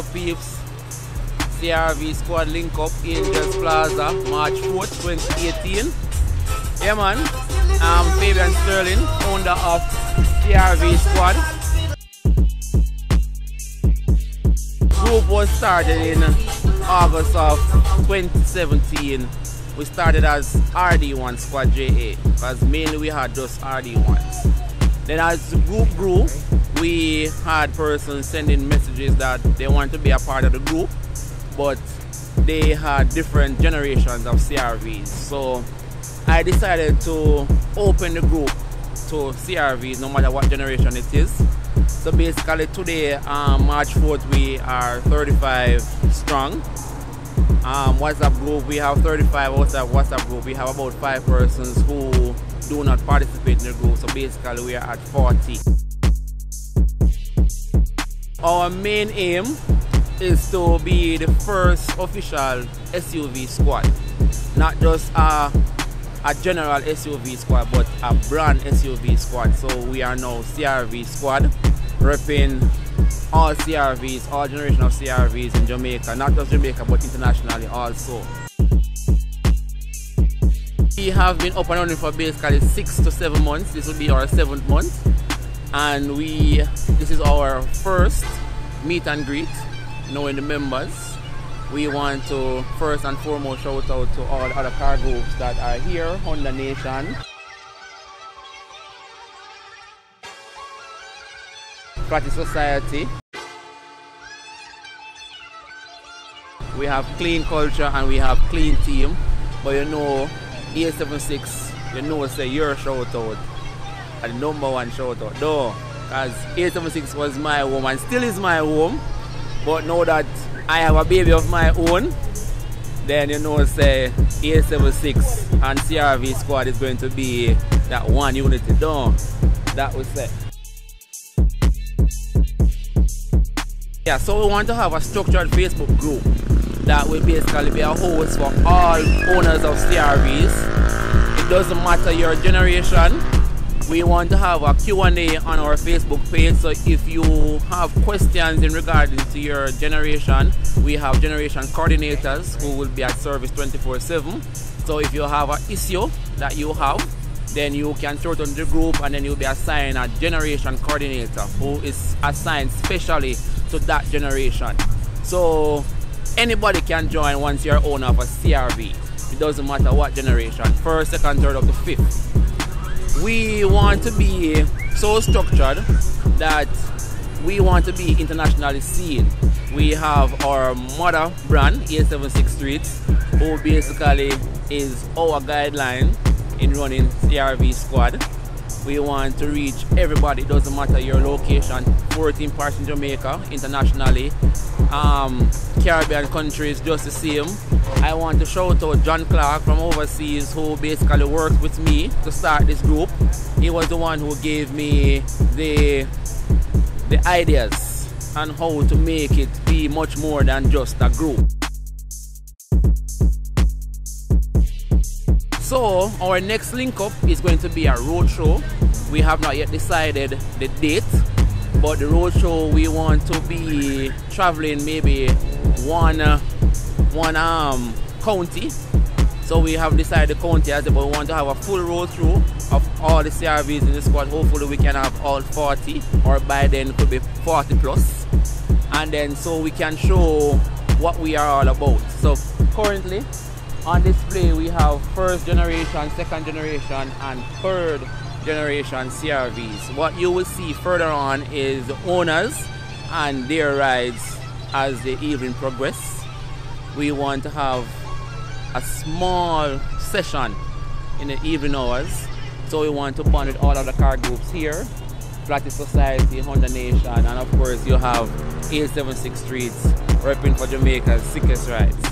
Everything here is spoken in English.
up, peeps? CRV squad link up, Angels Plaza, March 4th, 2018. Yeah, man. I'm Fabian Sterling, founder of CRV squad. Group was started in August of 2017. We started as RD1 Squad JA, because mainly we had just RD1s. Then as the group grew, we had persons sending messages that they want to be a part of the group, but they had different generations of CRVs. So I decided to open the group to CRVs no matter what generation it is. So basically today, March 4th, we are 35 strong. WhatsApp group, we have 35 WhatsApp group. We have about 5 persons who do not participate in the group. So basically we are at 40. Our main aim is to be the first official SUV squad. Not just a general SUV squad, but a brand SUV squad. So we are now CRV squad, repping all CRVs, all generation of CRVs in Jamaica. Not just Jamaica, but internationally also. We have been up and running for basically 6 to 7 months. This will be our 7th month. And this is our first meet and greet, knowing the members. We want to first and foremost shout out to all the other car groups that are here, Honda Nation, Plaza Society. We have clean culture and we have clean team. But you know, A76, you know, say your shout out, the #1 shout out. Though, because A76 was my home and still is my home. But now that I have a baby of my own, then you know, say A76 and CRV squad is going to be that one unity. Done. That we say. Yeah, so we want to have a structured Facebook group that will basically be a host for all owners of CRVs. It doesn't matter your generation. We want to have a Q&A on our Facebook page, so if you have questions in regard to your generation, we have generation coordinators who will be at service 24/7. So if you have an issue that you have, then you can throw it on the group and then you'll be assigned a generation coordinator who is assigned specially to that generation. So anybody can join once you're owner of a CRV. It doesn't matter what generation, 1st, 2nd, 3rd, up to 5th. We want to be so structured that we want to be internationally seen. We have our mother brand, A76 Streets, who basically is our guideline in running CRV squad. We want to reach everybody, it doesn't matter your location. 14 parts in Jamaica, internationally. Caribbean countries, just the same. I want to shout out John Clark from overseas, who basically worked with me to start this group. He was the one who gave me the ideas on how to make it be much more than just a group. So our next link up is going to be a road show. We have not yet decided the date, but the road show we want to be traveling maybe one county. So we have decided the county as well. We want to have a full road through of all the CRVs in the squad. Hopefully we can have all 40, or by then it could be 40 plus. And then so we can show what we are all about. So currently on display we have 1st generation, 2nd generation and 3rd generation CRVs. What you will see further on is the owners and their rides as the evening progress. We want to have a small session in the evening hours. So we want to bond with all of the car groups here, Plaza Society, Honda Nation, and of course you have A76 Streets repping for Jamaica's sickest rides.